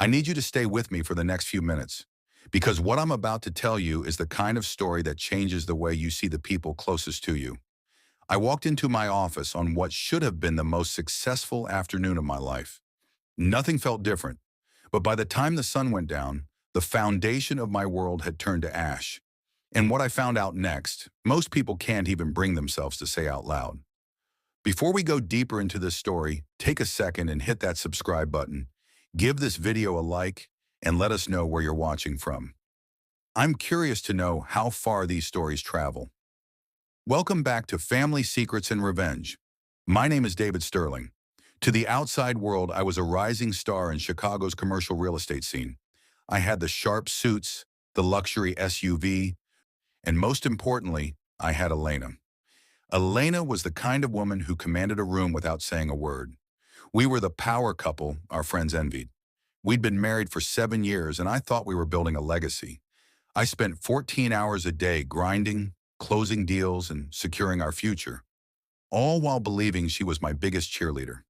I need you to stay with me for the next few minutes, because what I'm about to tell you is the kind of story that changes the way you see the people closest to you. I walked into my office on what should have been the most successful afternoon of my life. Nothing felt different, but by the time the sun went down, the foundation of my world had turned to ash. And what I found out next, most people can't even bring themselves to say out loud. Before we go deeper into this story, take a second and hit that subscribe button. Give this video a like and let us know where you're watching from. I'm curious to know how far these stories travel. Welcome back to Family Secrets and Revenge. My name is David Sterling. To the outside world, I was a rising star in Chicago's commercial real estate scene. I had the sharp suits, the luxury SUV, and most importantly, I had Elena. Elena was the kind of woman who commanded a room without saying a word. We were the power couple our friends envied. We'd been married for 7 years, and I thought we were building a legacy. I spent 14 hours a day grinding, closing deals, and securing our future, all while believing she was my biggest cheerleader.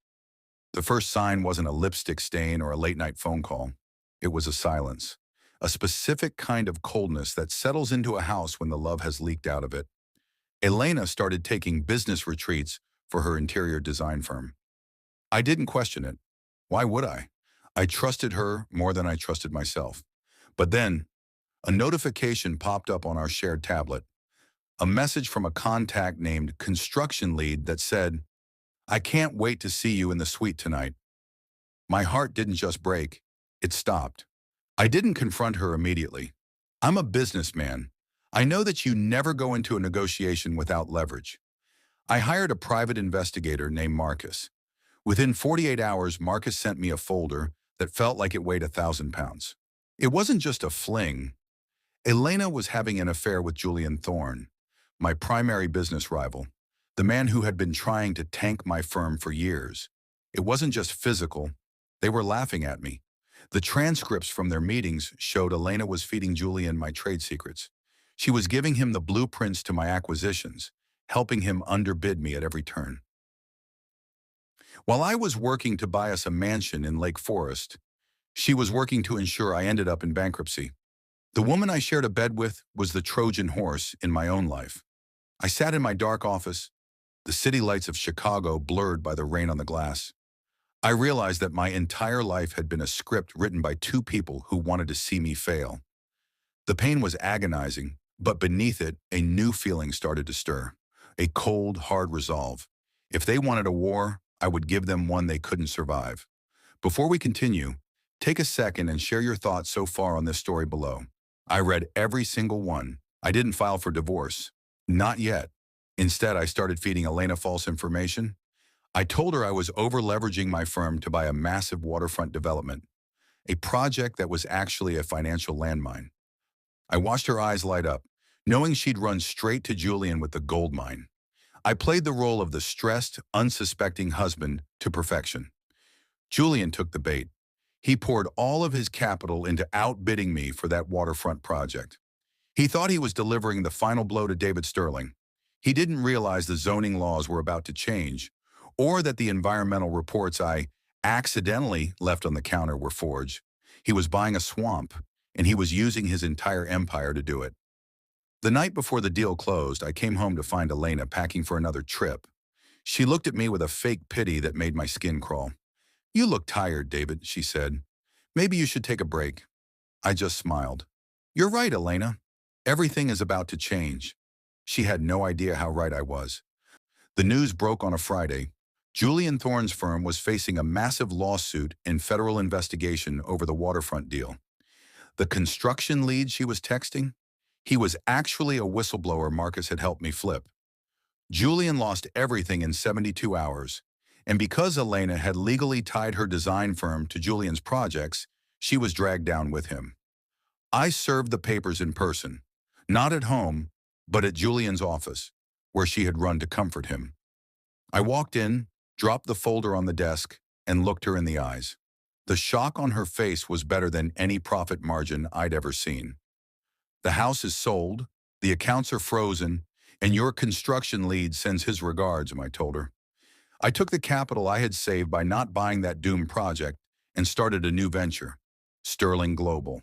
The first sign wasn't a lipstick stain or a late-night phone call. It was a silence, a specific kind of coldness that settles into a house when the love has leaked out of it. Elena started taking business retreats for her interior design firm. I didn't question it. Why would I? I trusted her more than I trusted myself. But then, a notification popped up on our shared tablet, a message from a contact named Construction Lead that said, "I can't wait to see you in the suite tonight." My heart didn't just break, it stopped. I didn't confront her immediately. I'm a businessman. I know that you never go into a negotiation without leverage. I hired a private investigator named Marcus. Within 48 hours, Marcus sent me a folder that felt like it weighed 1,000 pounds. It wasn't just a fling. Elena was having an affair with Julian Thorne, my primary business rival, the man who had been trying to tank my firm for years. It wasn't just physical. They were laughing at me. The transcripts from their meetings showed Elena was feeding Julian my trade secrets. She was giving him the blueprints to my acquisitions, helping him underbid me at every turn. While I was working to buy us a mansion in Lake Forest, she was working to ensure I ended up in bankruptcy. The woman I shared a bed with was the Trojan horse in my own life. I sat in my dark office, the city lights of Chicago blurred by the rain on the glass. I realized that my entire life had been a script written by two people who wanted to see me fail. The pain was agonizing, but beneath it, a new feeling started to stir, a cold, hard resolve. If they wanted a war, I would give them one they couldn't survive. Before we continue, take a second and share your thoughts so far on this story below. I read every single one. I didn't file for divorce. Not yet. Instead, I started feeding Elena false information. I told her I was over-leveraging my firm to buy a massive waterfront development, a project that was actually a financial landmine. I watched her eyes light up, knowing she'd run straight to Julian with the gold mine. I played the role of the stressed, unsuspecting husband to perfection. Julian took the bait. He poured all of his capital into outbidding me for that waterfront project. He thought he was delivering the final blow to David Sterling. He didn't realize the zoning laws were about to change, or that the environmental reports I accidentally left on the counter were forged. He was buying a swamp, and he was using his entire empire to do it. The night before the deal closed, I came home to find Elena packing for another trip. She looked at me with a fake pity that made my skin crawl. "You look tired, David," she said. "Maybe you should take a break." I just smiled. "You're right, Elena. Everything is about to change." She had no idea how right I was. The news broke on a Friday. Julian Thorne's firm was facing a massive lawsuit and federal investigation over the waterfront deal. The construction lead she was texting? He was actually a whistleblower Marcus had helped me flip. Julian lost everything in 72 hours, and because Elena had legally tied her design firm to Julian's projects, she was dragged down with him. I served the papers in person, not at home, but at Julian's office, where she had run to comfort him. I walked in, dropped the folder on the desk, and looked her in the eyes. The shock on her face was better than any profit margin I'd ever seen. "The house is sold, the accounts are frozen, and your construction lead sends his regards," I told her. I took the capital I had saved by not buying that doomed project and started a new venture. Sterling Global.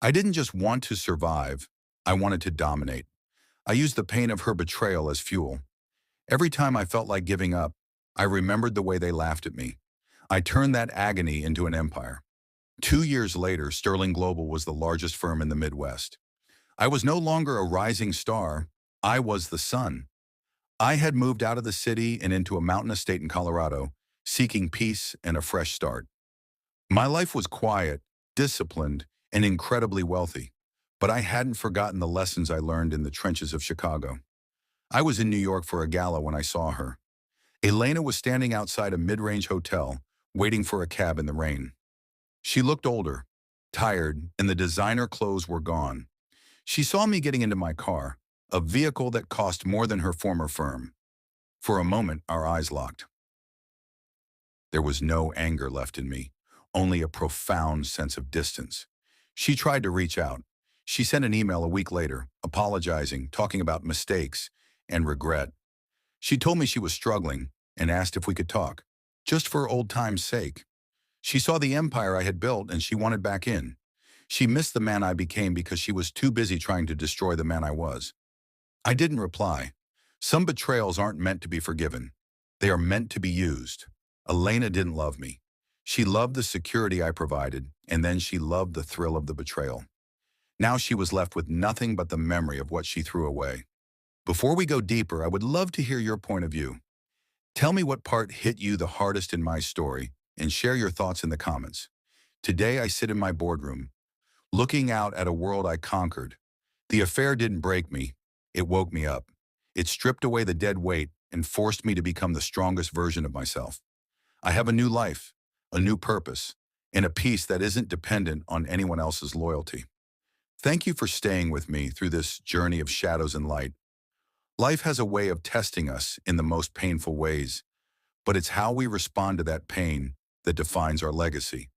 I didn't just want to survive, I wanted to dominate. I used the pain of her betrayal as fuel. Every time I felt like giving up, I remembered the way they laughed at me. I turned that agony into an empire. 2 years later, Sterling Global was the largest firm in the Midwest. I was no longer a rising star, I was the sun. I had moved out of the city and into a mountain estate in Colorado, seeking peace and a fresh start. My life was quiet, disciplined, and incredibly wealthy, but I hadn't forgotten the lessons I learned in the trenches of Chicago. I was in New York for a gala when I saw her. Elena was standing outside a mid-range hotel, waiting for a cab in the rain. She looked older, tired, and the designer clothes were gone. She saw me getting into my car, a vehicle that cost more than her former firm. For a moment, our eyes locked. There was no anger left in me, only a profound sense of distance. She tried to reach out. She sent an email a week later, apologizing, talking about mistakes and regret. She told me she was struggling and asked if we could talk, just for old time's sake. She saw the empire I had built and she wanted back in. She missed the man I became because she was too busy trying to destroy the man I was. I didn't reply. Some betrayals aren't meant to be forgiven. They are meant to be used. Elena didn't love me. She loved the security I provided, and then she loved the thrill of the betrayal. Now she was left with nothing but the memory of what she threw away. Before we go deeper, I would love to hear your point of view. Tell me what part hit you the hardest in my story, and share your thoughts in the comments. Today I sit in my boardroom, looking out at a world I conquered. The affair didn't break me, it woke me up. It stripped away the dead weight and forced me to become the strongest version of myself. I have a new life, a new purpose, and a peace that isn't dependent on anyone else's loyalty. Thank you for staying with me through this journey of shadows and light. Life has a way of testing us in the most painful ways, but it's how we respond to that pain that defines our legacy.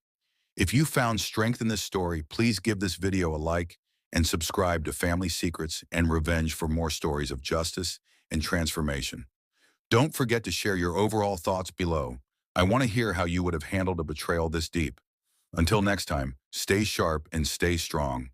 If you found strength in this story, please give this video a like and subscribe to Family Secrets and Revenge for more stories of justice and transformation. Don't forget to share your overall thoughts below. I want to hear how you would have handled a betrayal this deep. Until next time, stay sharp and stay strong.